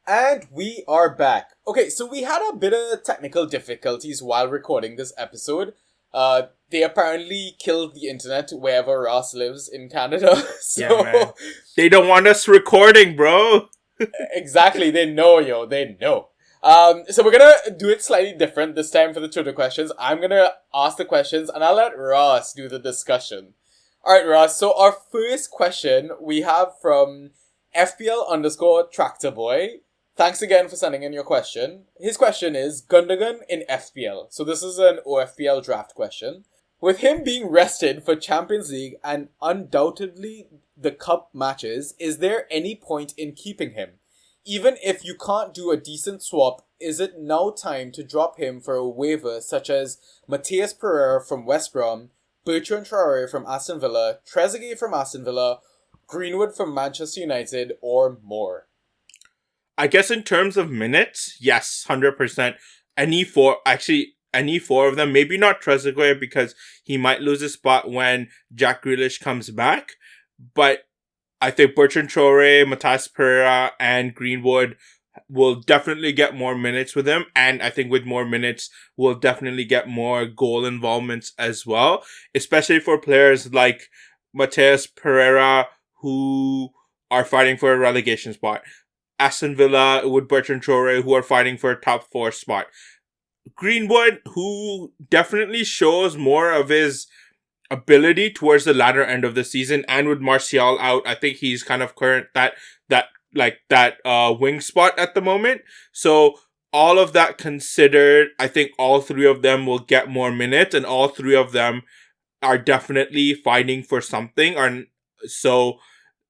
And we are back. Okay, so we had a bit of technical difficulties while recording this episode. They apparently killed the internet wherever Ross lives in Canada. Yeah, man. So, They don't want us recording, bro. exactly, they know, yo, they know. So we're gonna do it slightly different this time for the Twitter questions. I'm gonna ask the questions and I'll let Ross do the discussion. Alright, Ross, so our first question we have from FPL underscore Tractor Boy. Thanks again for sending in your question. His question is Gundogan in FPL. So this is an OFPL draft question. With him being rested for Champions League and undoubtedly the cup matches, is there any point in keeping him? Even if you can't do a decent swap, is it now time to drop him for a waiver such as Mateus Pereira from West Brom, Bertrand Traore from Aston Villa, Trezeguet from Aston Villa, Greenwood from Manchester United, or more? I guess in terms of minutes, yes, 100%. Any four of them. Maybe not Trezeguet because he might lose his spot when Jack Grealish comes back. But I think Bertrand Traore, Matas Pereira, and Greenwood will definitely get more minutes with him. And I think with more minutes, we'll definitely get more goal involvements as well. Especially for players like Matheus Pereira who are fighting for a relegation spot. Aston Villa with Bertrand Traore who are fighting for a top four spot. Greenwood, who definitely shows more of his ability towards the latter end of the season, and with Martial out, I think he's kind of current that wing spot at the moment. So all of that considered, I think all three of them will get more minutes, and all three of them are definitely fighting for something. So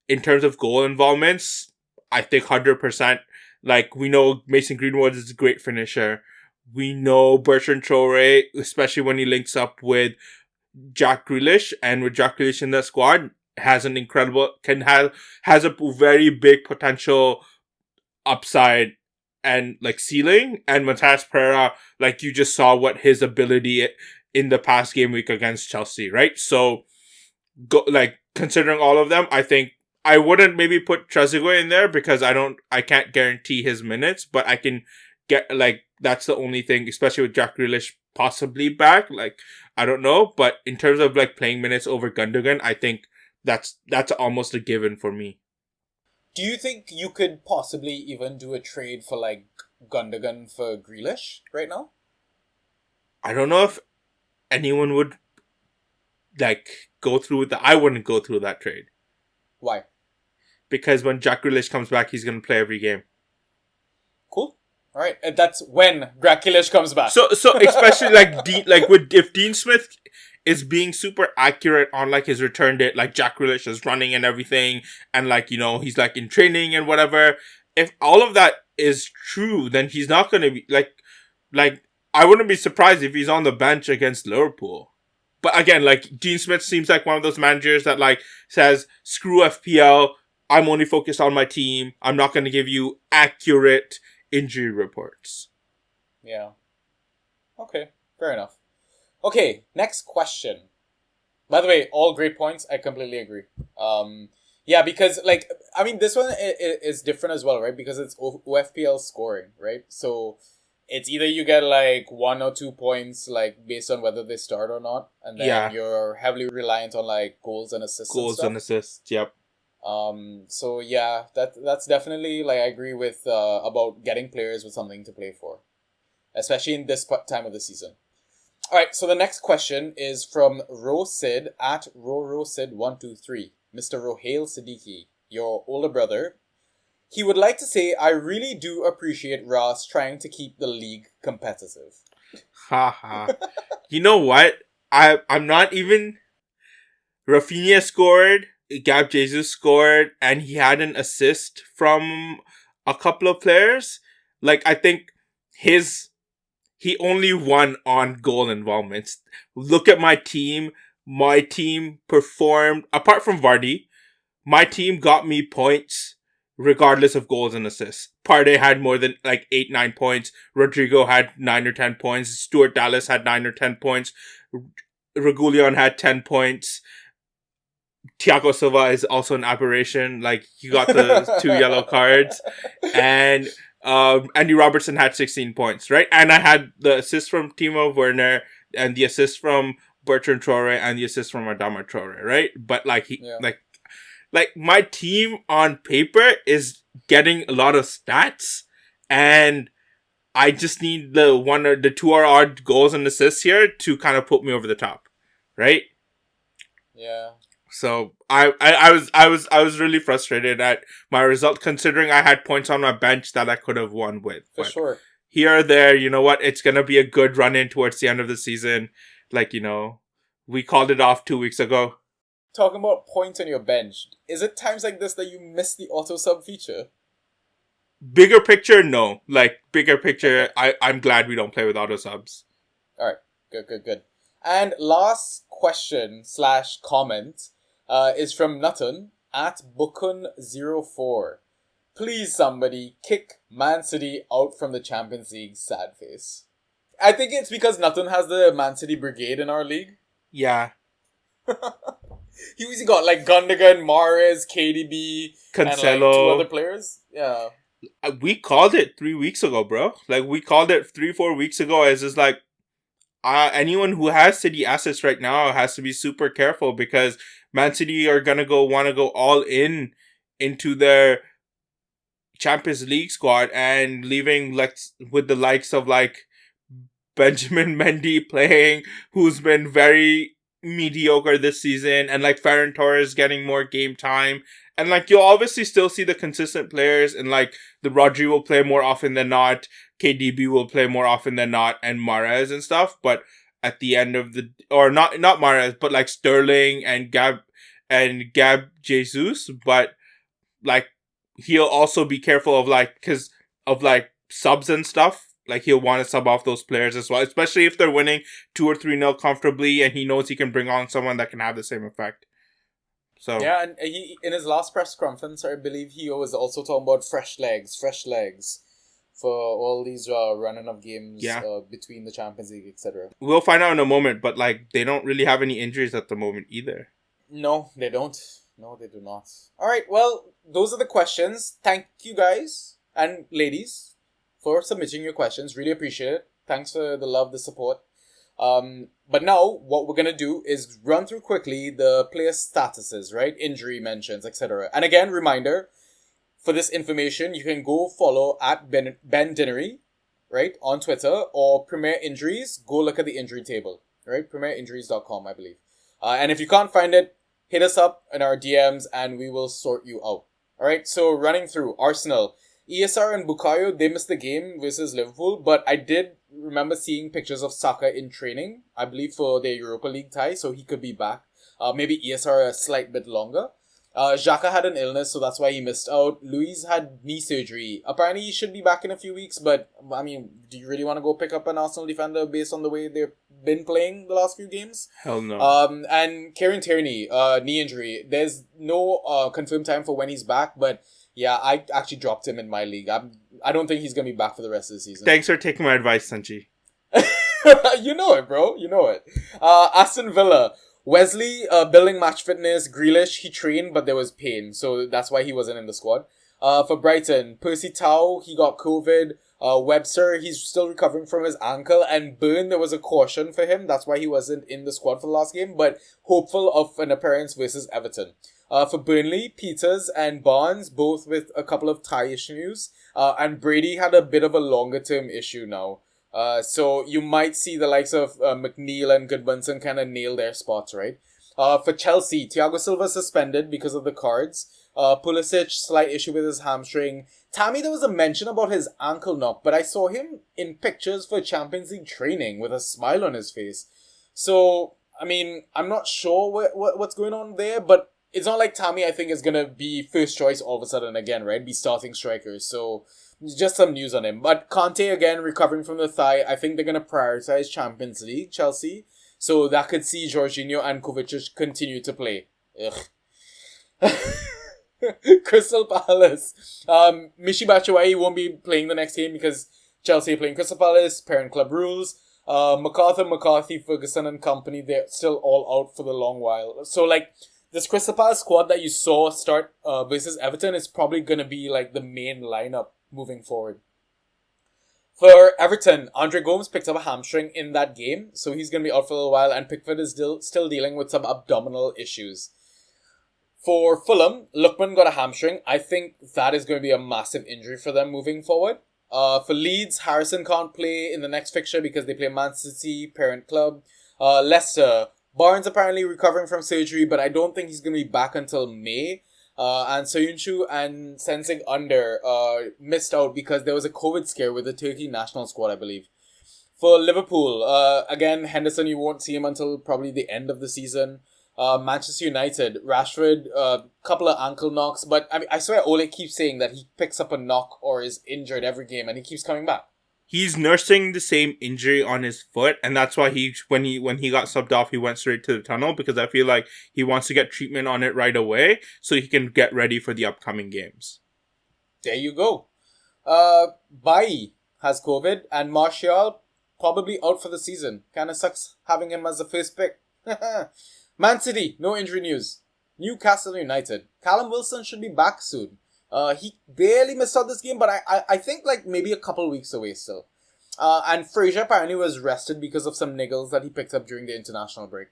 in terms of goal involvements, I think 100%. Like, we know Mason Greenwood is a great finisher. We know Bertrand Traore, especially when he links up with Jack Grealish, and with Jack Grealish in the squad, has a very big potential upside and like ceiling. And Matas Pereira, like you just saw what his ability in the past game week against Chelsea, right? So, considering all of them, I think I wouldn't maybe put Trezeguet in there because I can't guarantee his minutes, but I can get, like, that's the only thing, especially with Jack Grealish possibly back. Like, I don't know, but in terms of like playing minutes over Gundogan, I think that's almost a given for me. Do you think you could possibly even do a trade for like Gundogan for Grealish right now? I don't know if anyone would like go through with that. I wouldn't go through that trade Why? because when Jack Grealish comes back, he's gonna play every game. Cool. All right, and that's when Grealish comes back. So especially if Dean Smith is being super accurate on like his return date, like Jack Grealish is running and everything, and like, you know, he's like in training and whatever. If all of that is true, then he's not gonna be like I wouldn't be surprised if he's on the bench against Liverpool. But again, like, Dean Smith seems like one of those managers that like says, screw FPL, I'm only focused on my team. I'm not gonna give you accurate injury reports. Yeah. Okay, fair enough. Okay, next question. By the way, all great points. I completely agree. Yeah, because like, I mean, this one is different as well, right? Because it's OFPL scoring, right? So it's either you get like 1 or 2 points, like based on whether they start or not, and then you're heavily reliant on like goals and assists. Goals and assists. Yep. So yeah, that's definitely, like, I agree with about getting players with something to play for, especially in this time of the season. All right, so the next question is from Rosid at RoRosid123, Mr. Rohail Siddiqui, your older brother. He would like to say, I really do appreciate Ross trying to keep the league competitive. Haha. You know what? I'm not even. Rafinha scored. Gab Jesus scored, and he had an assist from a couple of players. Like, I think he only won on goal involvements. Look at my team. My team performed, apart from Vardy, my team got me points regardless of goals and assists. Partey had more than like 8-9 points. Rodrigo had 9 or 10 points. Stuart Dallas had 9 or 10 points. Regulion had 10 points. Thiago Silva is also an aberration. Like, he got the 2 yellow cards. And Andy Robertson had 16 points, right? And I had the assist from Timo Werner and the assist from Bertrand Traore and the assist from Adama Traore, right? But like Yeah. like my team on paper is getting a lot of stats, and I just need the 1 or the 2 or odd goals and assists here to kind of put me over the top, right? Yeah. So I was really frustrated at my result, considering I had points on my bench that I could have won with. For But sure. here or there, you know what? It's gonna be a good run in towards the end of the season. Like, we called it off 2 weeks ago. Talking about points on your bench, is it times like this that you miss the auto sub feature? Bigger picture, no. Like, bigger picture, I'm glad we don't play with auto subs. All right, good. And last question / comment is from Nutton at Bukun04. Please, somebody kick Man City out from the Champions League, sad face. I think it's because Nutton has the Man City brigade in our league. Yeah. He got like Gundogan, Mahrez, KDB, and like 2 Cancelo. other players. Yeah. We called it 3 weeks ago, bro. Like, we called it 3-4 weeks ago as just like, anyone who has City assets right now has to be super careful, because Man City are gonna want to go all in into their Champions League squad, and leaving like with the likes of like Benjamin Mendy playing, who's been very mediocre this season, and like Ferran Torres getting more game time. And like, you'll obviously still see the consistent players, and like the Rodri will play more often than not, KDB will play more often than not, and Mahrez and stuff. But at the end of the, or not Mahrez, but like Sterling and Gab Jesus. But like, he'll also be careful of like, because of like subs and stuff. Like, he'll want to sub off those players as well, especially if they're winning 2 or 3-0 comfortably, and he knows he can bring on someone that can have the same effect. So Yeah, and he in his last press conference, I believe he was also talking about fresh legs for all these running of games between the Champions League, etc. we'll find out in a moment, but like, they don't really have any injuries at the moment either. No, they don't. No, they do not. All right, well, those are the questions. Thank you guys and ladies for submitting your questions. Really appreciate it. Thanks for the love, the support. But now what we're gonna do is run through quickly the player statuses, right? Injury mentions, etc. And again, reminder, for this information, you can go follow at Ben Dinnery, right, on Twitter, or Premier Injuries. Go look at the injury table, right? PremierInjuries.com, I believe. And if you can't find it, hit us up in our DMs and we will sort you out. All right, so running through Arsenal. ESR and Bukayo, they missed the game versus Liverpool, but I did remember seeing pictures of Saka in training, I believe for their Europa League tie, so he could be back. Maybe ESR a slight bit longer. Xhaka had an illness, so that's why he missed out. Luis had knee surgery. Apparently he should be back in a few weeks, but I mean, do you really want to go pick up an Arsenal defender based on the way they've been playing the last few games? Hell no. And Kieran Tierney, knee injury. There's no confirmed time for when he's back, but yeah, I actually dropped him in my league. I don't think he's gonna be back for the rest of the season. Thanks for taking my advice, Sanji. You know it, bro. You know it. Aston Villa. Wesley, building match fitness. Grealish, he trained, but there was pain, so that's why he wasn't in the squad. For Brighton, Percy Tau, he got COVID. Webster, he's still recovering from his ankle. And Byrne, there was a caution for him. That's why he wasn't in the squad for the last game, but hopeful of an appearance versus Everton. For Burnley, Peters and Barnes, both with a couple of thigh issues. And Brady had a bit of a longer term issue now. So you might see the likes of McNeil and Goodmanson kind of nail their spots, right? For Chelsea, Thiago Silva suspended because of the cards. Pulisic, slight issue with his hamstring. Tammy, there was a mention about his ankle knock, but I saw him in pictures for Champions League training with a smile on his face. So, I mean, I'm not sure what's going on there, but it's not like Tammy, I think, is going to be first choice all of a sudden again, right? Be starting strikers. So, just some news on him. But Conte, again, recovering from the thigh. I think they're going to prioritize Champions League, Chelsea. So, that could see Jorginho and Kovacic continue to play. Ugh. Crystal Palace. Michy Batshuayi won't be playing the next game because Chelsea are playing Crystal Palace, parent club rules. McCarthy, Ferguson and company, they're still all out for the long while. So, like, this Crystal Palace squad that you saw start versus Everton is probably going to be like the main lineup moving forward. For Everton, Andre Gomes picked up a hamstring in that game, so he's going to be out for a little while, and Pickford is still dealing with some abdominal issues. For Fulham, Lookman got a hamstring. I think that is going to be a massive injury for them moving forward. For Leeds, Harrison can't play in the next fixture because they play Man City, parent club. Leicester, Barnes apparently recovering from surgery, but I don't think he's going to be back until May. And Soyuncu and Sensing Under missed out because there was a COVID scare with the Turkey national squad, I believe. For Liverpool, again, Henderson, you won't see him until probably the end of the season. Manchester United, Rashford, couple of ankle knocks, but I mean, I swear Ole keeps saying that he picks up a knock or is injured every game and he keeps coming back. He's nursing the same injury on his foot, and that's why when he got subbed off, he went straight to the tunnel, because I feel like he wants to get treatment on it right away so he can get ready for the upcoming games. There you go. Bailly has COVID, and Martial probably out for the season. Kind of sucks having him as the first pick. Man City, no injury news. Newcastle United, Callum Wilson should be back soon. He barely missed out this game, but I think like maybe a couple weeks away still. And Fraser apparently was rested because of some niggles that he picked up during the international break.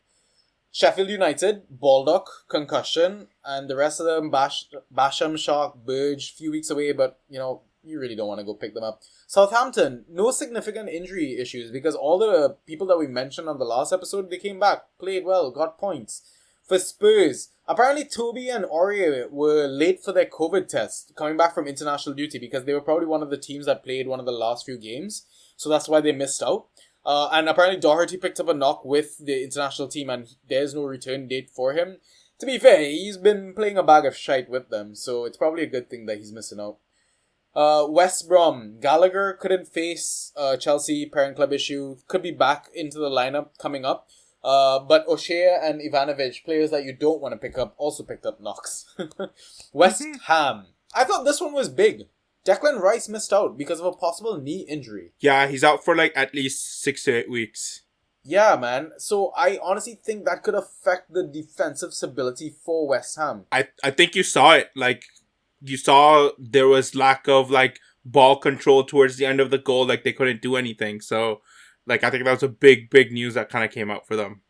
Sheffield United, Baldock, concussion, and the rest of them, Basham, Shark, Burge, few weeks away, but you really don't want to go pick them up. Southampton, no significant injury issues because all the people that we mentioned on the last episode, they came back, played well, got points. For Spurs, apparently Toby and Aurier were late for their COVID test, coming back from international duty because they were probably one of the teams that played one of the last few games. So that's why they missed out. And apparently Doherty picked up a knock with the international team and there's no return date for him. To be fair, he's been playing a bag of shite with them, so it's probably a good thing that he's missing out. West Brom, Gallagher couldn't face Chelsea, parent club issue, could be back into the lineup coming up. But O'Shea and Ivanovic, players that you don't want to pick up, also picked up knocks. West Ham. I thought this one was big. Declan Rice missed out because of a possible knee injury. Yeah, he's out for like at least 6 to 8 weeks. Yeah, man. So I honestly think that could affect the defensive stability for West Ham. I think you saw it. Like, you saw there was lack of like ball control towards the end of the goal. Like, they couldn't do anything. So, like, I think that was a big news that kind of came out for them.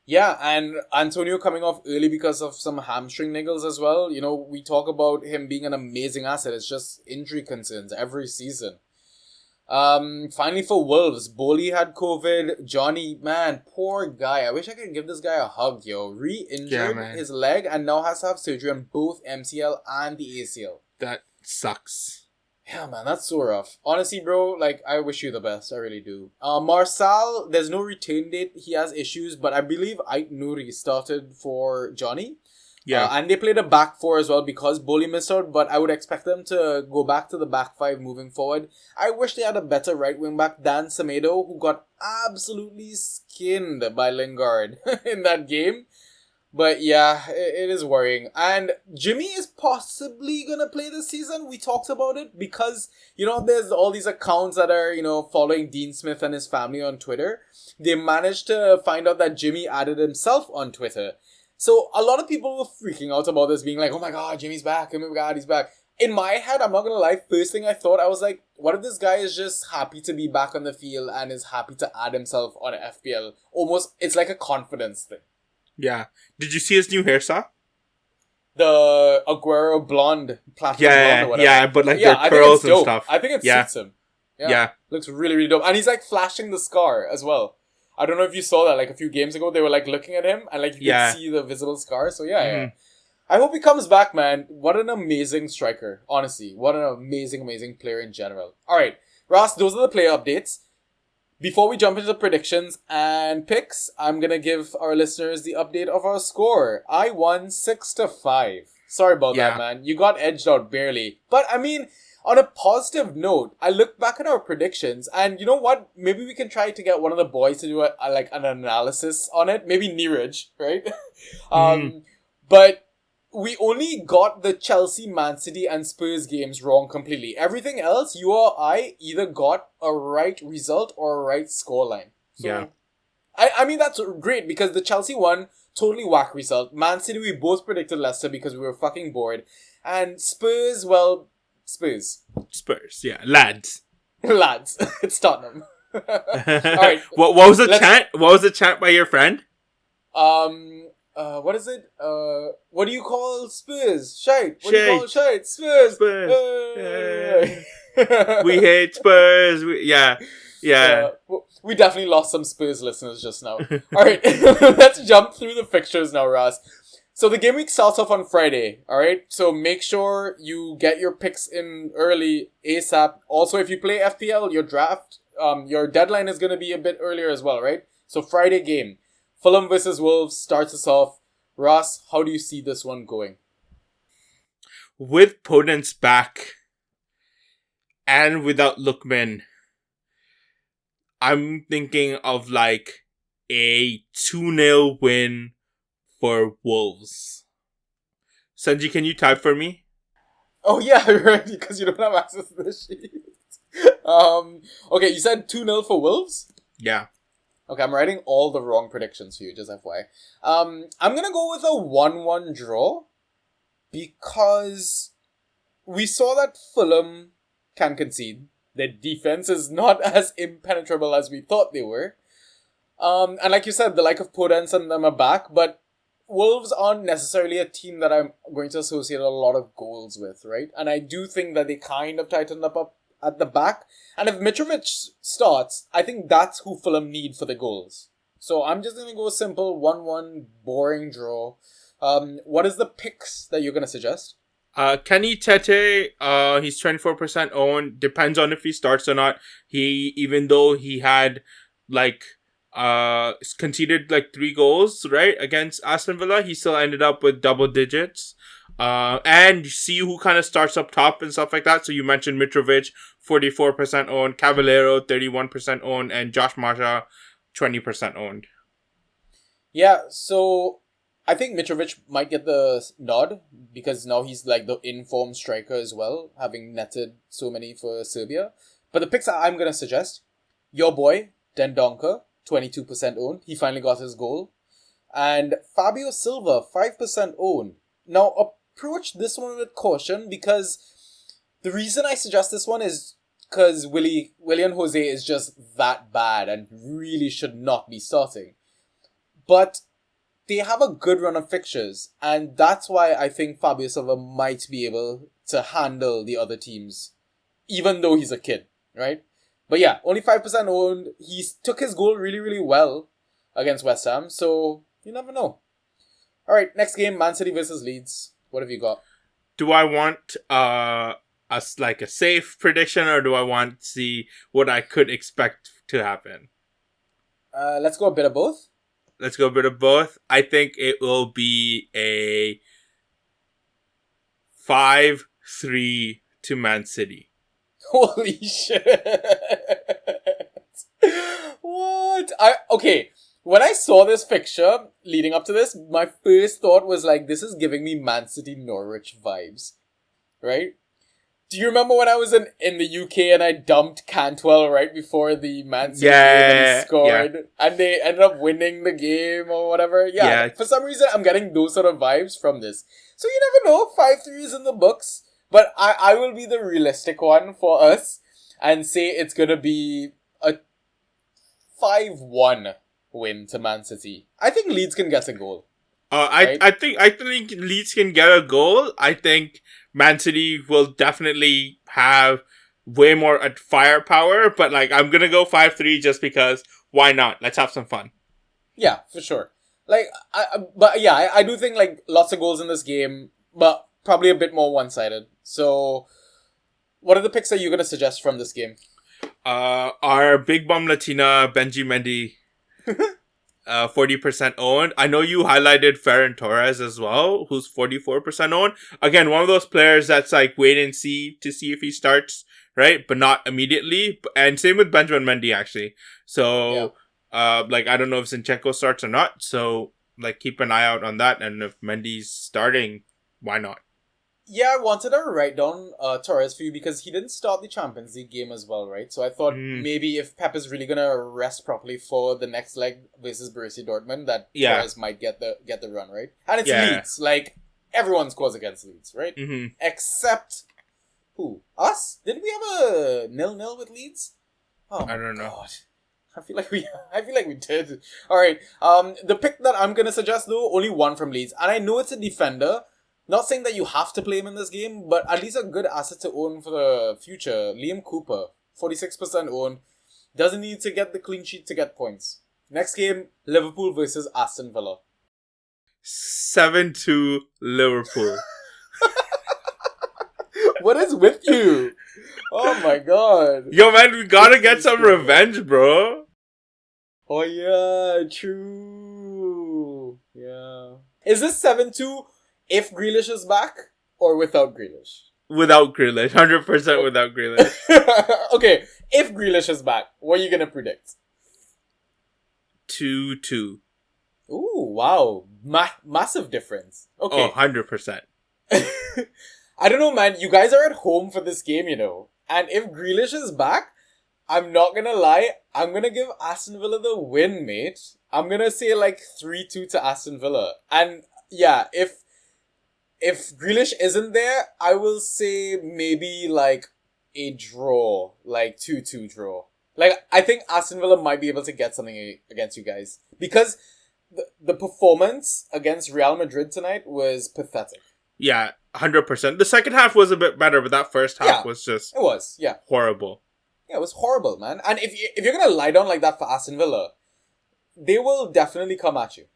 Yeah, and Antonio coming off early because of some hamstring niggles as well. We talk about him being an amazing asset. It's just injury concerns every season. Finally for Wolves, Bowley had COVID. Johnny, man, poor guy. I wish I could give this guy a hug, yo. Re-injured his leg and now has to have surgery on both MCL and the ACL. That sucks. Yeah, man, that's so rough. Honestly, bro, like, I wish you the best. I really do. Marçal, there's no return date. He has issues, but I believe Ait Nouri started for Johnny. Yeah. And they played a back four as well because Bowley missed out, but I would expect them to go back to the back five moving forward. I wish they had a better right wing back than Semedo, who got absolutely skinned by Lingard in that game. But yeah, it is worrying. And Jimmy is possibly going to play this season. We talked about it because, there's all these accounts that are, following Dean Smith and his family on Twitter. They managed to find out that Jimmy added himself on Twitter. So a lot of people were freaking out about this, being like, oh my God, Jimmy's back. Oh my God, he's back. In my head, I'm not going to lie, first thing I thought, I was like, what if this guy is just happy to be back on the field and is happy to add himself on an FPL? Almost, it's like a confidence thing. Yeah. Did you see his new hairstyle? The Aguero blonde, platinum blonde or whatever. Yeah, but like the curls and stuff. I think it suits him. Yeah. Looks really, really dope. And he's like flashing the scar as well. I don't know if you saw that like a few games ago. They were like looking at him and like you could see the visible scar. So yeah. I hope he comes back, man. What an amazing striker. Honestly, what an amazing, amazing player in general. Alright, Ross, those are the player updates. Before we jump into the predictions and picks, I'm going to give our listeners the update of our score. I won 6-5. Sorry about that, man. You got edged out barely. But, I mean, on a positive note, I look back at our predictions and you know what? Maybe we can try to get one of the boys to do an analysis on it. Maybe Neeraj, right? But we only got the Chelsea, Man City, and Spurs games wrong completely. Everything else, you or I either got a right result or a right scoreline. So, I mean, that's great because the Chelsea one totally whack result. Man City, we both predicted Leicester because we were fucking bored. And Spurs, well, Spurs. Spurs, yeah. Lads. Lads. It's Tottenham. Alright. What was the chant? What was the chant by your friend? What is it? What do you call Spurs? Shite. What do you Shite. call shite? Spurs. Spurs. We hate Spurs. Yeah. We definitely lost some Spurs listeners just now. Alright, let's jump through the fixtures now, Ross. So the game week starts off on Friday, alright? So make sure you get your picks in early ASAP. Also, if you play FPL, your draft, your deadline is going to be a bit earlier as well, right? So Friday game. Fulham versus Wolves starts us off. Ross, how do you see this one going? With Podence back and without Lookman, I'm thinking of like a 2-0 win for Wolves. Sanji, can you type for me? Oh yeah, right, because you don't have access to the sheet. Okay, you said 2-0 for Wolves? Yeah. Okay, I'm writing all the wrong predictions for you, just FYI. I'm gonna go with a 1-1 draw because we saw that Fulham can concede. Their defense is not as impenetrable as we thought they were. And like you said, the like of Podence and them are back, but Wolves aren't necessarily a team that I'm going to associate a lot of goals with, right? And I do think that they kind of tightened up at the back. And if Mitrovic starts, I think that's who Fulham need for the goals. So I'm just going to go simple 1-1 boring draw. What is the picks that you're going to suggest? Kenny Tete, he's 24% owned. Depends on if he starts or not. Even though he had conceded 3 goals, right, against Aston Villa, he still ended up with double digits. And you see who kind of starts up top and stuff like that. So you mentioned Mitrovic, 44% owned, Cavallero, 31% owned, and Josh Maja, 20% owned. Yeah, so I think Mitrovic might get the nod because now he's like the in-form striker as well, having netted so many for Serbia. But the picks I'm going to suggest, your boy, Dendoncker, 22% owned. He finally got his goal. And Fabio Silva, 5% owned. Now, approach this one with caution because the reason I suggest this one is because Willian Jose is just that bad and really should not be starting. But they have a good run of fixtures, and that's why I think Fabio Silva might be able to handle the other teams, even though he's a kid, right? But yeah, only 5% owned. He took his goal really, really well against West Ham, so you never know. Alright, next game, Man City versus Leeds. What have you got? Do I want a safe prediction, or do I want to see what I could expect to happen? Let's go a bit of both. Let's go a bit of both. I think it will be a 5-3 to Man City. Holy shit. What? Okay, when I saw this fixture leading up to this, my first thought was this is giving me Man City Norwich vibes. Right? Do you remember when I was in the UK and I dumped Cantwell right before the Man City game and he scored and they ended up winning the game or whatever? Yeah. For some reason, I'm getting those sort of vibes from this. So you never know, 5-3 is in the books. But I will be the realistic one for us and say it's going to be a 5-1 win to Man City. I think Leeds can get a goal. I think Leeds can get a goal. I think Man City will definitely have way more firepower, but I'm gonna go 5-3 just because why not? Let's have some fun. Yeah, for sure. I do think lots of goals in this game, but probably a bit more one-sided. So, what are the picks that you're gonna suggest from this game? Our big bum Latina Benji Mendy. 40% owned. I know you highlighted Ferran Torres as well, who's 44% owned. Again, one of those players that's wait and see to see if he starts, right? But not immediately. And same with Benjamin Mendy, actually. So, I don't know if Zinchenko starts or not. So, keep an eye out on that. And if Mendy's starting, why not? Yeah, I wanted to write down Torres for you because he didn't start the Champions League game as well, right? So I thought Mm, maybe if Pep is really gonna rest properly for the next leg versus Borussia Dortmund, that yeah, Torres might get the run, right? And it's yeah. Leeds, like everyone scores against Leeds, right? Hmm. Except who? Us? Did we have a 0-0 with Leeds? Oh I my don't know. god. I feel like we did. Alright. The pick that I'm gonna suggest though, only one from Leeds. And I know it's a defender. Not saying that you have to play him in this game, but at least a good asset to own for the future. Liam Cooper, 46% owned. Doesn't need to get the clean sheet to get points. Next game, Liverpool versus Aston Villa. 7-2 Liverpool. What is with you? Oh my god. Yo, man, we gotta get some revenge, bro. Oh yeah, true. Yeah. Is this 7-2 if Grealish is back or without Grealish? Without Grealish. 100% without Grealish. Okay, if Grealish is back, what are you gonna predict? 2-2. Ooh, wow. Massive difference. Okay. Oh, 100%. I don't know, man. You guys are at home for this game, you know. And if Grealish is back, I'm not gonna lie. I'm gonna give Aston Villa the win, mate. I'm gonna say like 3-2 to Aston Villa. And yeah, if Grealish isn't there, I will say maybe like a draw. Like 2-2 draw. Like, I think Aston Villa might be able to get something against you guys. Because the performance against Real Madrid tonight was pathetic. Yeah, 100%. The second half was a bit better, but that first half Yeah. was just It was, yeah. horrible. Yeah, it was horrible, man. And if you're gonna lie down like that for Aston Villa, they will definitely come at you.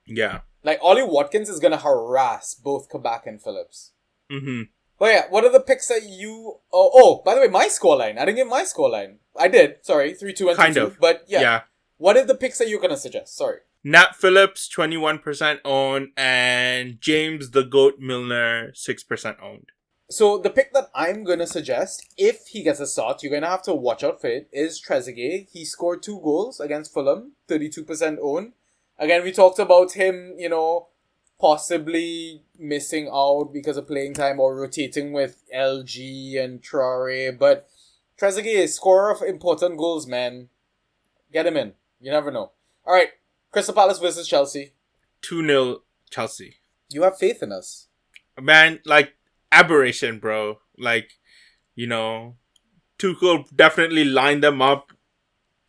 Yeah. Like, Ollie Watkins is gonna harass both Kabak and Phillips. Mm-hmm. But yeah, what are the picks that you... Oh, by the way, my scoreline. I didn't give my scoreline. I did, sorry, 3-2 and 2-2. Kind of. But yeah. Yeah. What are the picks that you're gonna suggest? Sorry. Nat Phillips, 21% owned, and James the Goat Milner, 6% owned. So the pick that I'm gonna suggest, if he gets a start, you're gonna have to watch out for it, is Trezeguet. He scored 2 goals against Fulham, 32% owned. Again, we talked about him, you know, possibly missing out because of playing time or rotating with LG and Traore, but Trezeguet is scorer of important goals, man. Get him in. You never know. Alright, Crystal Palace versus Chelsea. 2-0 Chelsea. You have faith in us. Man, like, aberration, bro. Like, you know, Tuchel definitely lined them up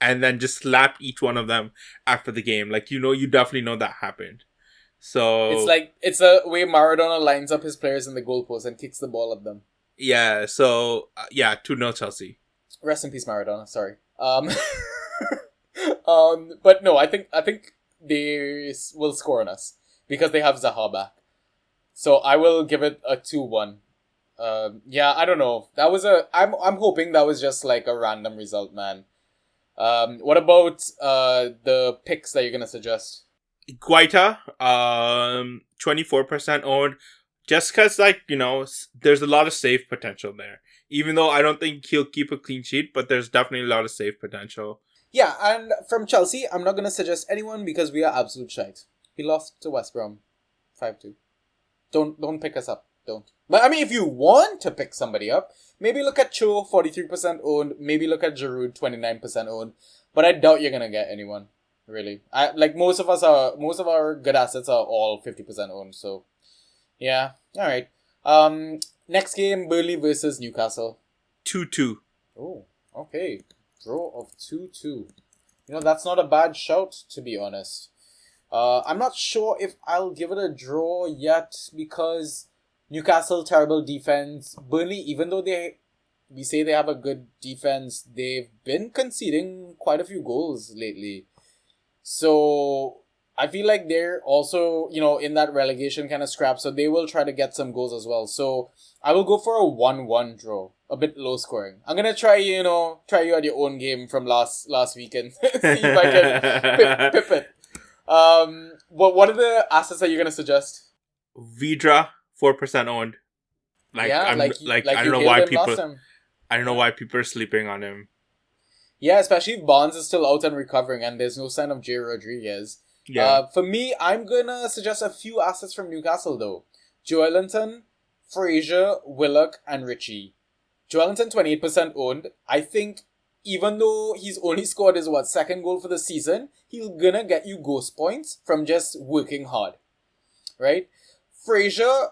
and then just slapped each one of them after the game. Like, you know, you definitely know that happened. So It's a way Maradona lines up his players in the goalpost and kicks the ball at them. yeah, so yeah, 2-0 Chelsea. Rest in peace, Maradona. Sorry. But no, I think they will score on us because they have Zaha back. So I will give it a 2-1. Yeah, I don't know. I'm hoping that was just like a random result, man. What about the picks that you're gonna suggest? Guaita, 24% owned. Just because, like, you know, there's a lot of save potential there. Even though I don't think he'll keep a clean sheet, but there's definitely a lot of save potential. Yeah, and from Chelsea, I'm not gonna suggest anyone because we are absolute shite. He lost to West Brom, 5-2. Don't pick us up. Don't. But I mean, if you want to pick somebody up, maybe look at Cho, 43% owned. Maybe look at Giroud, 29% owned. But I doubt you're gonna get anyone. Really, most of our good assets are all 50% owned. So, yeah, all right. Next game, Burnley versus Newcastle. 2-2. Oh, okay. Draw of 2-2. You know, that's not a bad shout, to be honest. I'm not sure if I'll give it a draw yet because Newcastle, terrible defense. Burnley, even though we say they have a good defense, they've been conceding quite a few goals lately. So I feel like they're also, you know, in that relegation kind of scrap, so they will try to get some goals as well. So I will go for a 1-1 draw. A bit low scoring. I'm gonna try you at your own game from last weekend. See if I can pip it. What are the assets that you're gonna suggest? Vidra, 4% owned. I don't know why people are sleeping on him. Yeah, especially if Barnes is still out and recovering and there's no sign of Jay Rodriguez. Yeah. For me, I'm gonna suggest a few assets from Newcastle though. Joelinton, Frazier, Willock, and Richie. Joelinton 28% owned. I think even though he's only scored his second goal for the season, he's gonna get you ghost points from just working hard. Right? Frazier,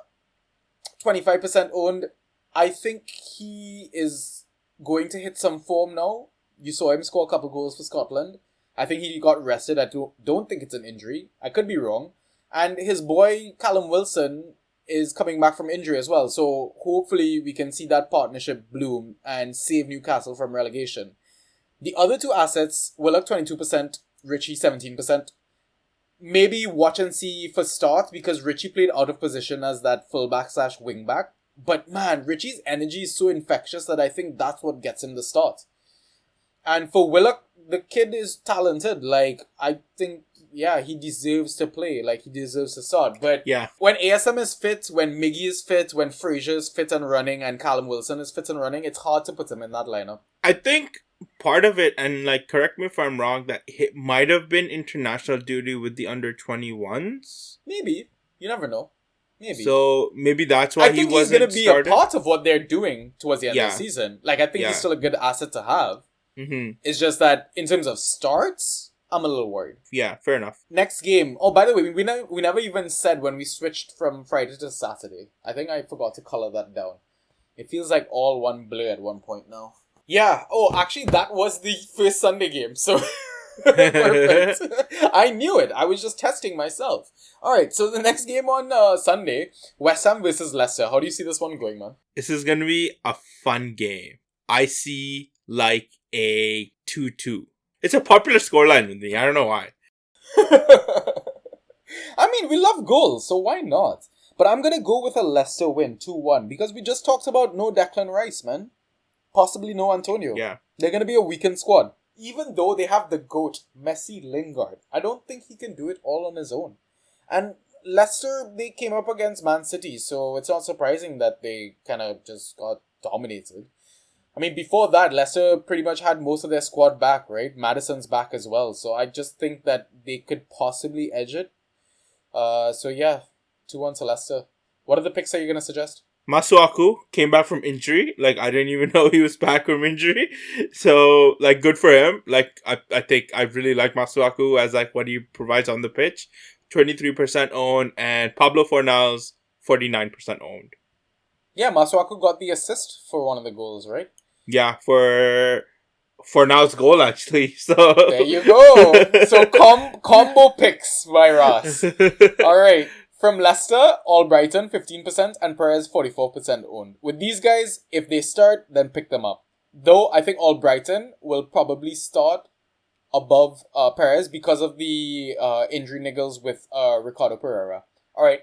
25% owned. I think he is going to hit some form now. You saw him score a couple goals for Scotland. I think he got rested. I don't think it's an injury. I could be wrong. And his boy, Callum Wilson, is coming back from injury as well. So hopefully we can see that partnership bloom and save Newcastle from relegation. The other two assets, Willock 22%, Richie 17%. Maybe watch and see for start because Richie played out of position as that fullback / wingback. But man, Richie's energy is so infectious that I think that's what gets him the start. And for Willock, the kid is talented. Like, I think, yeah, he deserves to play. Like, he deserves to start. But yeah, when ASM is fit, when Miggy is fit, when Frazier is fit and running, and Callum Wilson is fit and running, it's hard to put him in that lineup. I think part of it, and like, correct me if I'm wrong, that it might have been international duty with the under-21s. Maybe. You never know. Maybe. So maybe that's why he wasn't he's going to be started. a part of what they're doing towards the end of the season. Like, I think he's still a good asset to have. Mm-hmm. It's just that in terms of starts, I'm a little worried. Yeah, fair enough. Next game. Oh, by the way, we never even said when we switched from Friday to Saturday. I think I forgot to color that down. It feels like all one blur at one point now. Yeah. Oh, actually, that was the first Sunday game. So, perfect. I knew it. I was just testing myself. All right. So the next game on Sunday, West Ham versus Leicester. How do you see this one going, man? This is gonna be a fun game. I see like a 2-2. It's a popular scoreline with me. I don't know why. I mean, we love goals, so why not? But I'm going to go with a Leicester win, 2-1, because we just talked about no Declan Rice, man. Possibly no Antonio. Yeah. They're going to be a weakened squad. Even though they have the GOAT, Messi Lingard, I don't think he can do it all on his own. And Leicester, they came up against Man City, so it's not surprising that they kind of just got dominated. I mean, before that, Leicester pretty much had most of their squad back, right? Maddison's back as well. So I just think that they could possibly edge it. So yeah, 2-1 to Leicester. What other picks are you going to suggest? Masuaku came back from injury. Like, I didn't even know he was back from injury. So, like, good for him. Like, I think I really like Masuaku as, like, what he provides on the pitch. 23% owned. And Pablo Fornals, 49% owned. Yeah, Masuaku got the assist for one of the goals, right? Yeah, for Fornals' goal, actually. So there you go. So combo picks by Ross. All right. From Leicester, Albrighton 15% and Perez 44% owned. With these guys, if they start, then pick them up. Though I think Albrighton will probably start above Perez because of the injury niggles with Ricardo Pereira. All right.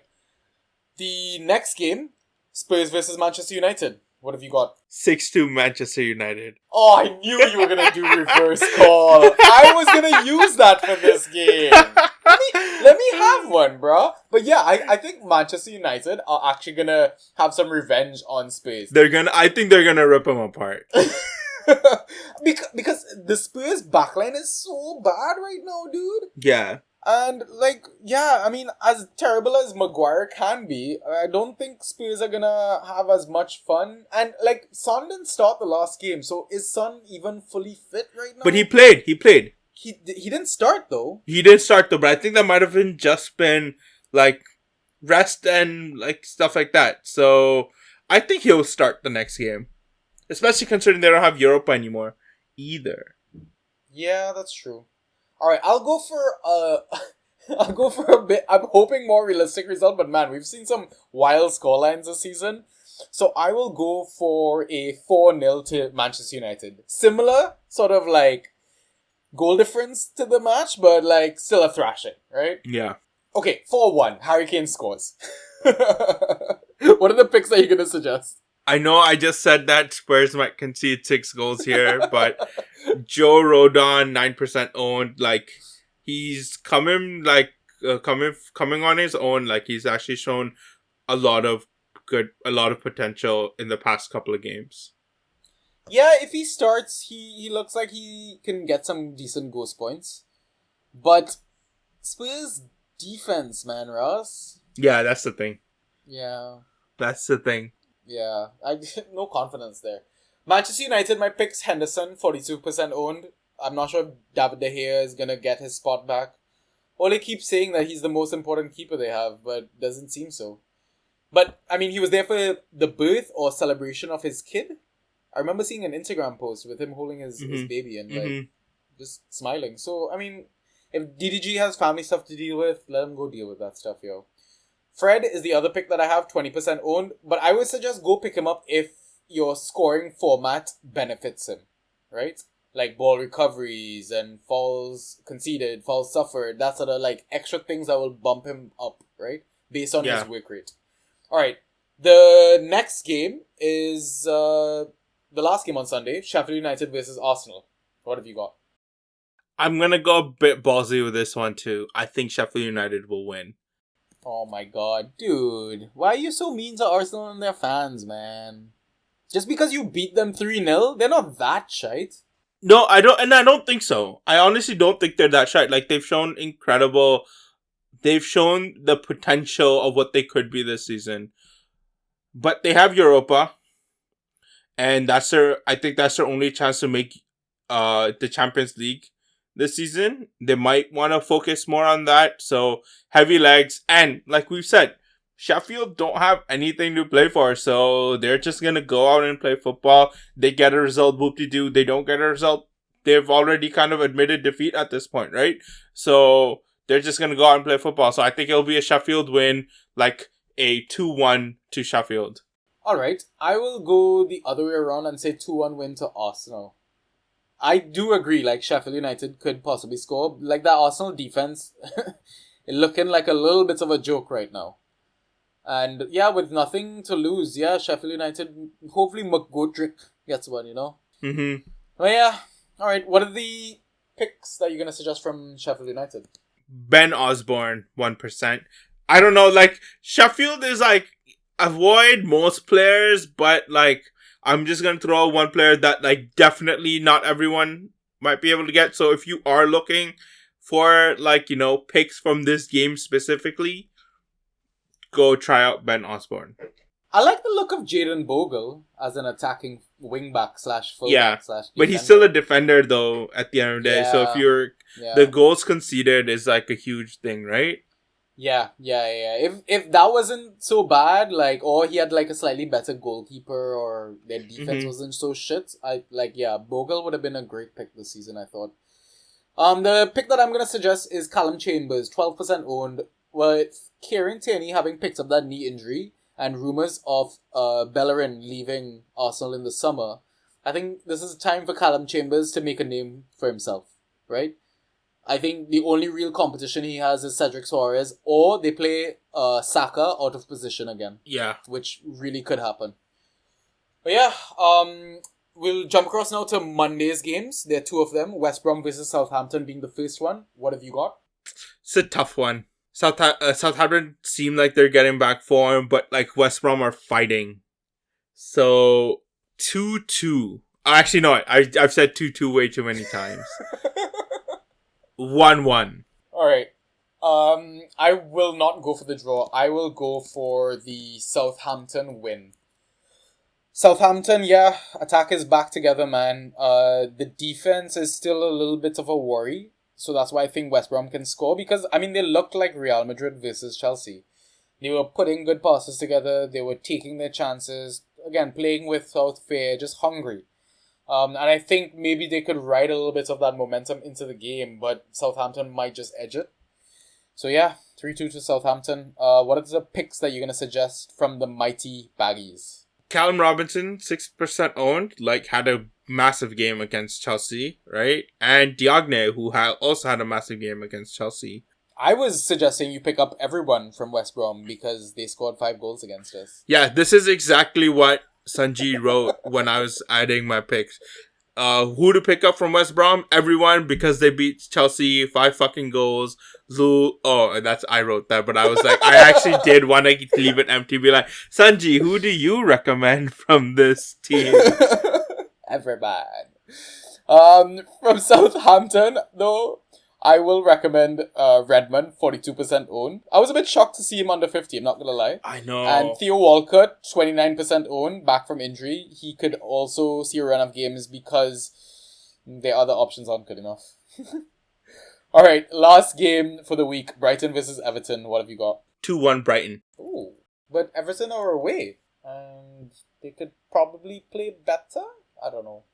The next game, Spurs versus Manchester United. What have you got? 6-2 Manchester United. Oh, I knew you were going to do reverse call. I was going to use that for this game. Let me have one, bro. But yeah, I think Manchester United are actually going to have some revenge on Spurs. I think they're going to rip them apart. because the Spurs backline is so bad right now, dude. Yeah. And, like, yeah, I mean, as terrible as Maguire can be, I don't think Spurs are gonna have as much fun. And, like, Son didn't start the last game, so is Son even fully fit right now? But he played. He didn't start, though. He didn't start, though, but I think that might have just been, like, rest and, like, stuff like that. So, I think he'll start the next game. Especially considering they don't have Europa anymore, either. Yeah, that's true. All right, I'll go for a bit. I'm hoping more realistic result, but man, we've seen some wild scorelines this season. So I will go for a 4-0 to Manchester United. Similar sort of like goal difference to the match, but like still a thrashing, right? Yeah. Okay, 4-1. Harry Kane scores. What are the picks that you're going to suggest? I know I just said that Spurs might concede 6 goals here, but Joe Rodon, 9% owned. Like, he's coming on his own. Like, he's actually shown a lot of potential in the past couple of games. Yeah, if he starts, he looks like he can get some decent ghost points. But Spurs defense, man, Ross. Yeah, that's the thing. Yeah. That's the thing. Yeah, no confidence there. Manchester United, my pick's Henderson, 42% owned. I'm not sure if David De Gea is going to get his spot back. Ole keeps saying that he's the most important keeper they have, but doesn't seem so. But, I mean, he was there for the birth or celebration of his kid. I remember seeing an Instagram post with him holding his baby and, like, just smiling. So, I mean, if DDG has family stuff to deal with, let him go deal with that stuff, yo. Fred is the other pick that I have, 20% owned. But I would suggest go pick him up if your scoring format benefits him, right? Like ball recoveries and fouls conceded, fouls suffered. That sort of like extra things that will bump him up, right? Based on his work rate. Alright. The next game is the last game on Sunday. Sheffield United versus Arsenal. What have you got? I'm going to go a bit ballsy with this one too. I think Sheffield United will win. Oh my god, dude. Why are you so mean to Arsenal and their fans, man? Just because you beat them 3-0, they're not that shite. No, I don't think so. I honestly don't think they're that shite. Like, they've shown the potential of what they could be this season. But they have Europa. And I think that's their only chance to make the Champions League this season. They might want to focus more on that. So, heavy legs. And, like we've said, Sheffield don't have anything to play for, so they're just going to go out and play football. They get a result, whoop-de-doo. They don't get a result. They've already kind of admitted defeat at this point, right? So they're just going to go out and play football. So I think it'll be a Sheffield win, like a 2-1 to Sheffield. All right. I will go the other way around and say 2-1 win to Arsenal. I do agree, like, Sheffield United could possibly score. Like, that Arsenal defense looking like a little bit of a joke right now. And, yeah, with nothing to lose, yeah, Sheffield United, hopefully McGoldrick gets one, you know? Mm-hmm. But, yeah, all right, what are the picks that you're going to suggest from Sheffield United? Ben Osborne, 1%. I don't know, like, Sheffield is, like, avoid most players, but, like, I'm just going to throw one player that, like, definitely not everyone might be able to get. So if you are looking for, like, you know, picks from this game specifically, go try out Ben Osborne. I like the look of Jayden Bogle as an attacking wingback slash fullback slash defender. But he's still a defender, though, at the end of the day. So if you're... The goals conceded is, like, a huge thing, right? Yeah. If that wasn't so bad, like, or he had, like, a slightly better goalkeeper or their defense wasn't so shit, Bogle would have been a great pick this season, I thought. The pick that I'm going to suggest is Callum Chambers, 12% owned, with Kieran Tierney having picked up that knee injury and rumours of Bellerin leaving Arsenal in the summer. I think this is time for Callum Chambers to make a name for himself, right? I think the only real competition he has is Cedric Suarez, or they play Saka out of position again. Yeah. Which really could happen. But yeah, we'll jump across now to Monday's games. There are two of them. West Brom versus Southampton being the first one. What have you got? It's a tough one. Southampton seem like they're getting back form, but like West Brom are fighting. So 2-2. Actually, no, I've said 2-2 way too many times. 1-1. Alright. I will not go for the draw. I will go for the Southampton win. Southampton, yeah, attack is back together, man. The defense is still a little bit of a worry. So that's why I think West Brom can score. Because, I mean, they looked like Real Madrid versus Chelsea. They were putting good passes together. They were taking their chances. Again, playing without fear, just hungry. And I think maybe they could ride a little bit of that momentum into the game. But Southampton might just edge it. So yeah, 3-2 to Southampton. What are the picks that you're going to suggest from the mighty Baggies? Callum Robinson, 6% owned, had a massive game against Chelsea, right? And Diagne, who also had a massive game against Chelsea. I was suggesting you pick up everyone from West Brom because they scored 5 goals against us. Yeah, this is exactly what Sanji wrote when I was adding my picks. Who to pick up from West Brom? Everyone, because they beat Chelsea 5 fucking goals. I wrote that, but I was like, I actually did want to leave it empty. Be like, Sanji, who do you recommend from this team? Everybody. From Southampton, though, I will recommend Redmond, 42% owned. I was a bit shocked to see him under 50, I'm not going to lie. I know. And Theo Walcott, 29% owned, back from injury. He could also see a run of games because their other options aren't good enough. All right, last game for the week. Brighton versus Everton. What have you got? 2-1 Brighton. Ooh, but Everton are away. And they could probably play better? I don't know.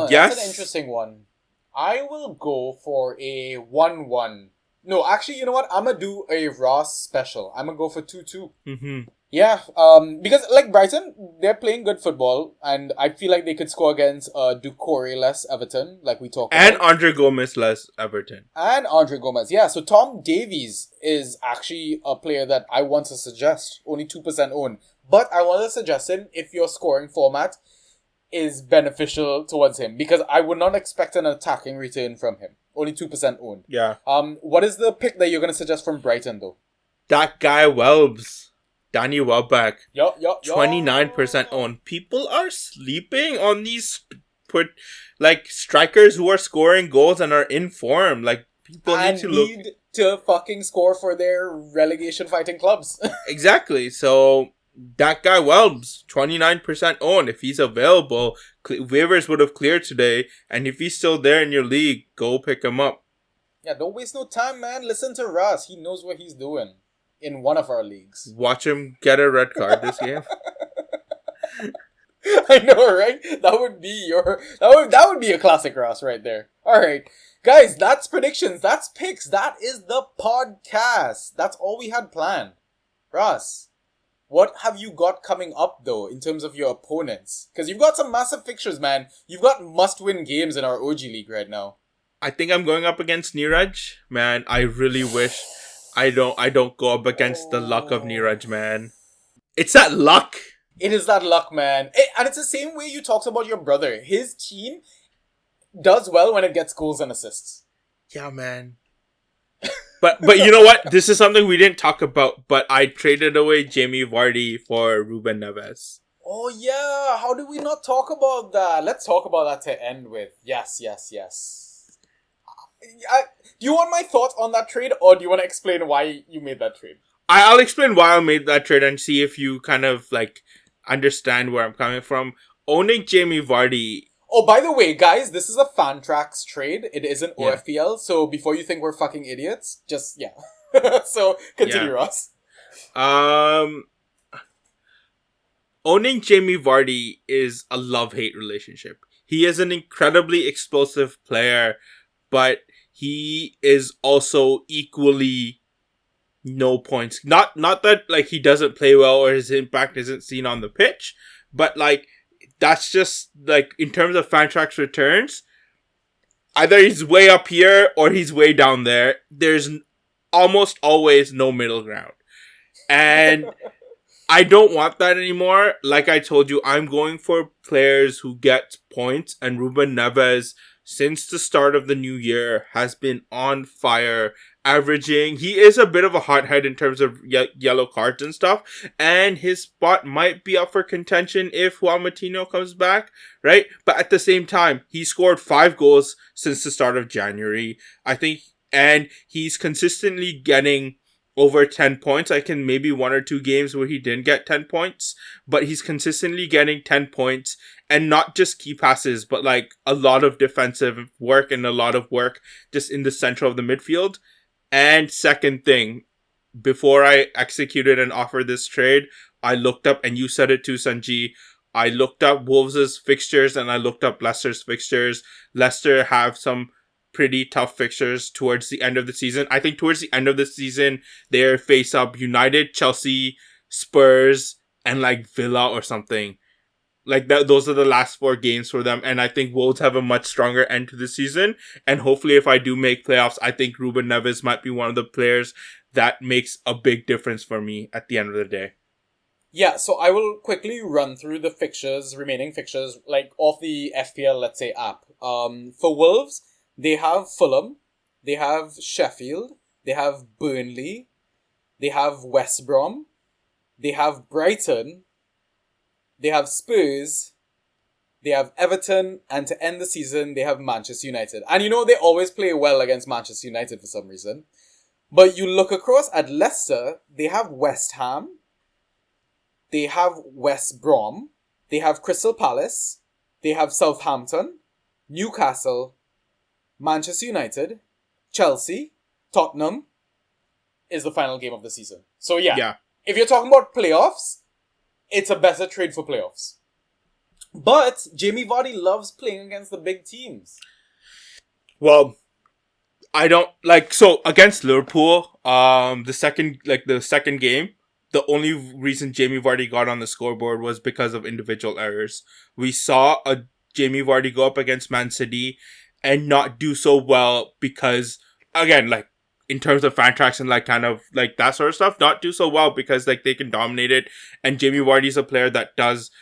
Yes. That's an interesting one. I will go for a 1-1. No, actually, you know what? I'm going to do a Ross special. I'm going to go for 2-2. Mm-hmm. Yeah, because like Brighton, they're playing good football, and I feel like they could score against Doucouré-less Everton, like we talked And about. Andre Gomez less Everton. And Andre Gomez, yeah. So Tom Davies is actually a player that I want to suggest. Only 2% owned. But I want to suggest him if your scoring format is beneficial towards him, because I would not expect an attacking return from him. Only 2% owned. Yeah. What is the pick that you're going to suggest from Brighton, though? That guy Welbs. Danny Welbeck. Yo. 29% owned. People are sleeping on these strikers who are scoring goals and are in form. Like, people need to look. to fucking score for their relegation fighting clubs. Exactly. So that guy Welbs, 29% owned. If he's available, waivers would have cleared today. And if he's still there in your league, go pick him up. Yeah, don't waste no time, man. Listen to Russ. He knows what he's doing in one of our leagues. Watch him get a red card this game. I know, right? That would be a classic Ross right there. All right. Guys, that's predictions. That's picks. That is the podcast. That's all we had planned. Ross, what have you got coming up, though, in terms of your opponents? Because you've got some massive fixtures, man. You've got must-win games in our OG League right now. I think I'm going up against Neeraj. Man, I really wish I don't go up against the luck of Neeraj, man. It's that luck. It is that luck, man. And it's the same way you talked about your brother. His team does well when it gets goals and assists. Yeah, man. But you know what? This is something we didn't talk about, but I traded away Jamie Vardy for Ruben Neves. Oh, yeah. How did we not talk about that? Let's talk about that to end with. Yes. Do you want my thoughts on that trade, or do you want to explain why you made that trade? I'll explain why I made that trade and see if you kind of understand where I'm coming from. Owning Jamie Vardy. Oh, by the way, guys, this is a Fantrax trade. It isn't Yeah. OFPL, so before you think we're fucking idiots, just, yeah. So, continue, Ross. Owning Jamie Vardy is a love-hate relationship. He is an incredibly explosive player, but he is also equally no points. Not that he doesn't play well or his impact isn't seen on the pitch, but that's just in terms of Fantrax returns, either he's way up here or he's way down there. There's almost always no middle ground. And I don't want that anymore. Like I told you, I'm going for players who get points, and Ruben Neves, since the start of the new year, has been on fire, averaging. He is a bit of a hothead in terms of yellow cards and stuff, and his spot might be up for contention if Juan Matino comes back, right? But at the same time, he scored 5 goals since the start of January, I think, and he's consistently getting over 10 points. I can maybe 1 or 2 games where he didn't get 10 points, but he's consistently getting 10 points, and not just key passes, but a lot of defensive work and a lot of work just in the center of the midfield. And second thing, before I executed and offered this trade, I looked up, and you said it too, Sanji, I looked up Wolves' fixtures and I looked up Leicester's fixtures. Leicester have some pretty tough fixtures towards the end of the season. I think towards the end of the season, they face up United, Chelsea, Spurs, and Villa or something. Those are the last 4 games for them, and I think Wolves have a much stronger end to the season. And hopefully, if I do make playoffs, I think Ruben Neves might be one of the players that makes a big difference for me at the end of the day. Yeah, so I will quickly run through the remaining fixtures, off the FPL, let's say, app. For Wolves, they have Fulham, they have Sheffield, they have Burnley, they have West Brom, they have Brighton, they have Spurs, they have Everton, and to end the season, they have Manchester United. And they always play well against Manchester United for some reason. But you look across at Leicester, they have West Ham, they have West Brom, they have Crystal Palace, they have Southampton, Newcastle, Manchester United, Chelsea, Tottenham is the final game of the season. So yeah. If you're talking about playoffs, it's a better trade for playoffs. But Jamie Vardy loves playing against the big teams. Well, I don't so against Liverpool, the second game, the only reason Jamie Vardy got on the scoreboard was because of individual errors. We saw a Jamie Vardy go up against Man City and not do so well because, again, in terms of fan tracks and kind of that sort of stuff, not do so well because they can dominate it. And Jamie Vardy's a player that does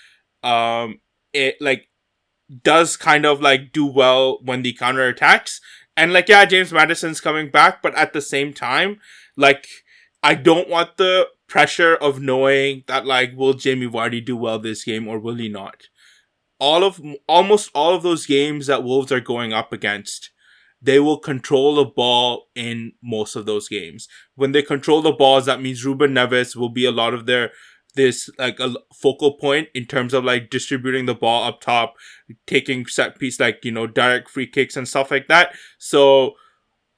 does kind of do well when the counter attacks. And James Maddison's coming back, but at the same time, I don't want the pressure of knowing that will Jamie Vardy do well this game or will he not? Almost all of those games that Wolves are going up against, they will control the ball in most of those games. When they control the balls, that means Ruben Neves will be a lot of a focal point in terms of distributing the ball up top, taking set piece direct free kicks and stuff like that. So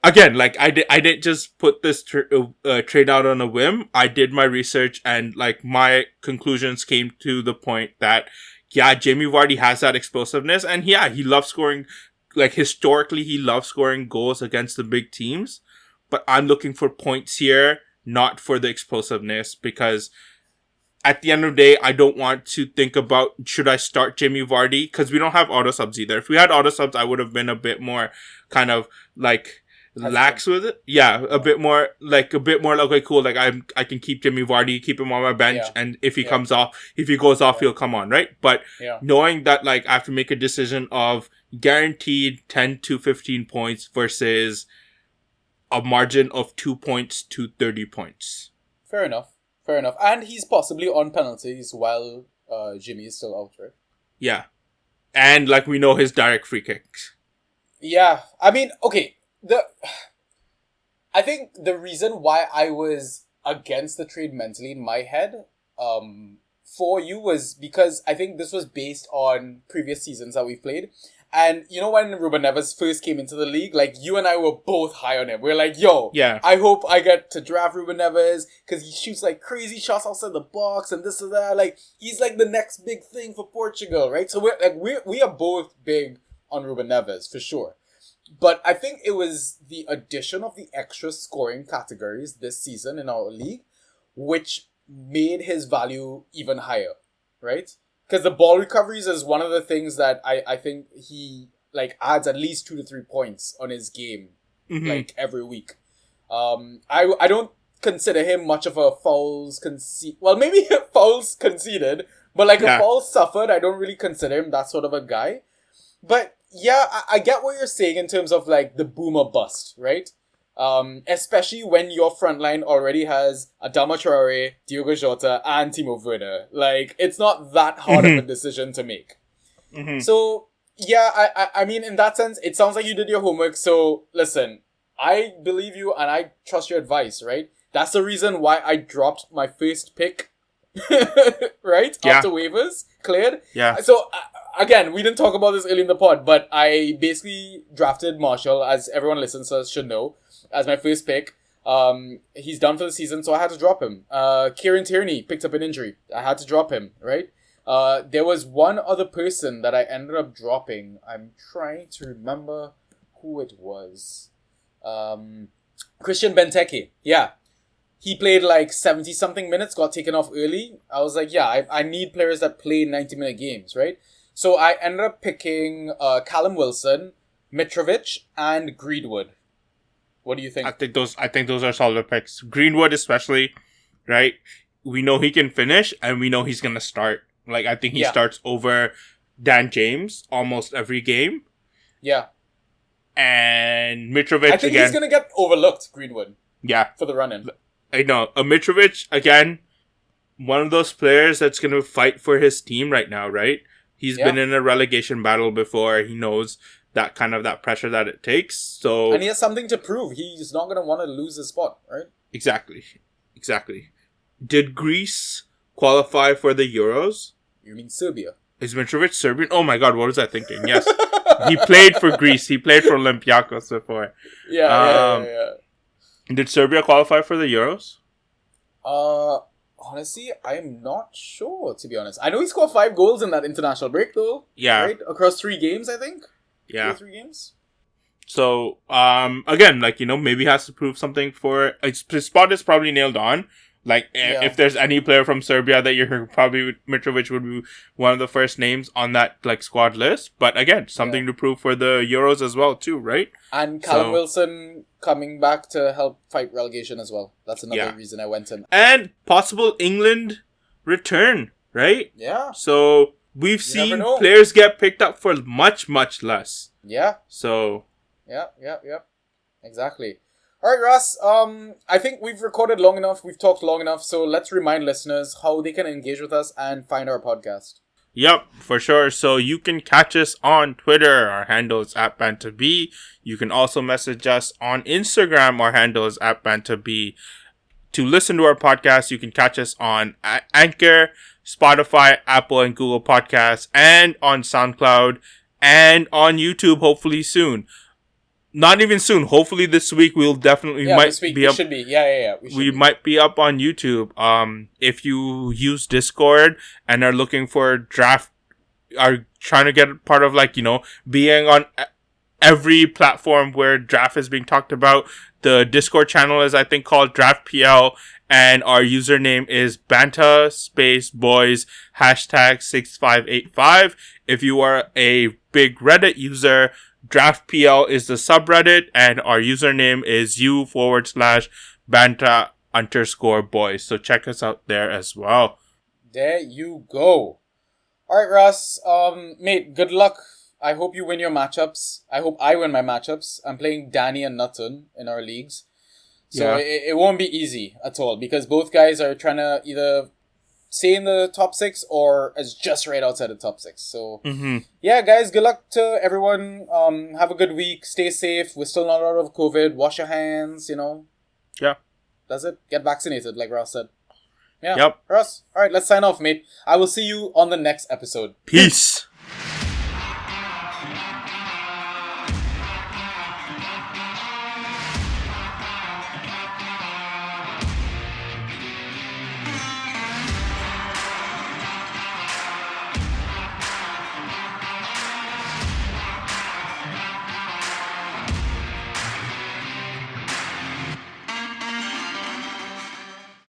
again, I didn't just put this trade out on a whim. I did my research and my conclusions came to the point that Jamie Vardy has that explosiveness and he loves scoring. Historically, he loves scoring goals against the big teams, but I'm looking for points here, not for the explosiveness, because at the end of the day, I don't want to think about, should I start Jamie Vardy? Because we don't have auto subs either. If we had auto subs, I would have been a bit more kind of lax with it. Yeah, a bit more okay, cool. I can keep Jamie Vardy, keep him on my bench, and if he comes off, if he goes off, he'll come on, right? But knowing that I have to make a decision of guaranteed 10 to 15 points versus a margin of 2 points to 30 points. Fair enough. And he's possibly on penalties while Jimmy is still out, right? Yeah. And we know his direct free kicks. Yeah. I mean, okay. I think the reason why I was against the trade mentally in my head for you was because I think this was based on previous seasons that we've played. And when Ruben Neves first came into the league, you and I were both high on him. We're yo, I hope I get to draft Ruben Neves because he shoots crazy shots outside the box and this and that. He's the next big thing for Portugal, right? So we are both big on Ruben Neves for sure. But I think it was the addition of the extra scoring categories this season in our league, which made his value even higher, right? Because the ball recoveries is one of the things that I think he adds at least 2 to 3 points on his game, every week. I don't consider him much of a fouls conceded. Well, maybe fouls conceded, but a foul suffered, I don't really consider him that sort of a guy. But yeah, I get what you're saying in terms of the boomer bust, right? Especially when your front line already has Adama Traore, Diogo Jota, and Timo Werner. It's not that hard of a decision to make. Mm-hmm. So, yeah, I mean, in that sense, it sounds like you did your homework. So, listen, I believe you and I trust your advice, right? That's the reason why I dropped my first pick, right? Yeah. After waivers cleared. Yeah. So, again, we didn't talk about this early in the pod, but I basically drafted Martial, as everyone listens to us should know, as my first pick. He's done for the season, so I had to drop him. Kieran Tierney picked up an injury. I had to drop him, right? There was one other person that I ended up dropping. I'm trying to remember who it was. Christian Benteke. Yeah. He played 70-something minutes, got taken off early. I was I need players that play 90-minute games, right? So I ended up picking Callum Wilson, Mitrovic, and Greenwood. What do you think? I think those are solid picks. Greenwood especially, right? We know he can finish and we know he's gonna start. I think he starts over Dan James almost every game. Yeah. And Mitrovic, I think he's gonna get overlooked, Greenwood. Yeah. For the run-in. I know. Mitrovic, again, one of those players that's gonna fight for his team right now, right? He's Yeah. been in a relegation battle before. He knows that pressure that it takes. So And he has something to prove. He's not going to want to lose his spot, right? exactly. Did Greece qualify for the Euros? You mean Serbia? Is Mitrovic Serbian? Oh my god, what was I thinking? Yes. He played for Greece. He played for Olympiacos before. Yeah. Did Serbia qualify for the Euros? Honestly, I'm not sure, to be honest. I know he scored 5 goals in that international break, though. Yeah. Right? Across 3 games, I think. Yeah. 3 games. So, again, maybe he has to prove something for... His spot is probably nailed on. If there's any player from Serbia that you're probably... Mitrovic would be one of the first names on that, squad list. But again, something to prove for the Euros as well, too, right? And Callum Wilson coming back to help fight relegation as well. That's another reason I went in. And possible England return, right? Yeah. So, we've You never seen know. players get picked up for much, much less. Yeah. So... Yeah. Exactly. All right, Ross. I think we've recorded long enough. We've talked long enough. So let's remind listeners how they can engage with us and find our podcast. Yep, for sure. So you can catch us on Twitter. Our handle is @BantaB. You can also message us on Instagram. Our handle is @BantaB. To listen to our podcast, you can catch us on Anchor, Spotify, Apple, and Google Podcasts, and on SoundCloud, and on YouTube, hopefully soon. Not even soon. Hopefully this week we'll definitely This week we should be. Yeah. We might be up on YouTube. If you use Discord and are looking for are trying to get part of being on every platform where draft is being talked about, the Discord channel is I think called Draft PL, and our username is Banta space boys #6585. If you are a big Reddit user, Draft PL is the subreddit, and our username is u/Banta_boys. So check us out there as well. There you go. All right, Ross. Mate, good luck. I hope you win your matchups. I hope I win my matchups. I'm playing Danny and Nutton in our leagues. So it won't be easy at all because both guys are trying to either stay in the top 6 or is just right outside the top 6. So, yeah, guys, good luck to everyone. Have a good week. Stay safe. We're still not out of COVID. Wash your hands, Yeah. That's it. Get vaccinated, like Ross said. Yeah. Yep. Ross. All right, let's sign off, mate. I will see you on the next episode. Peace.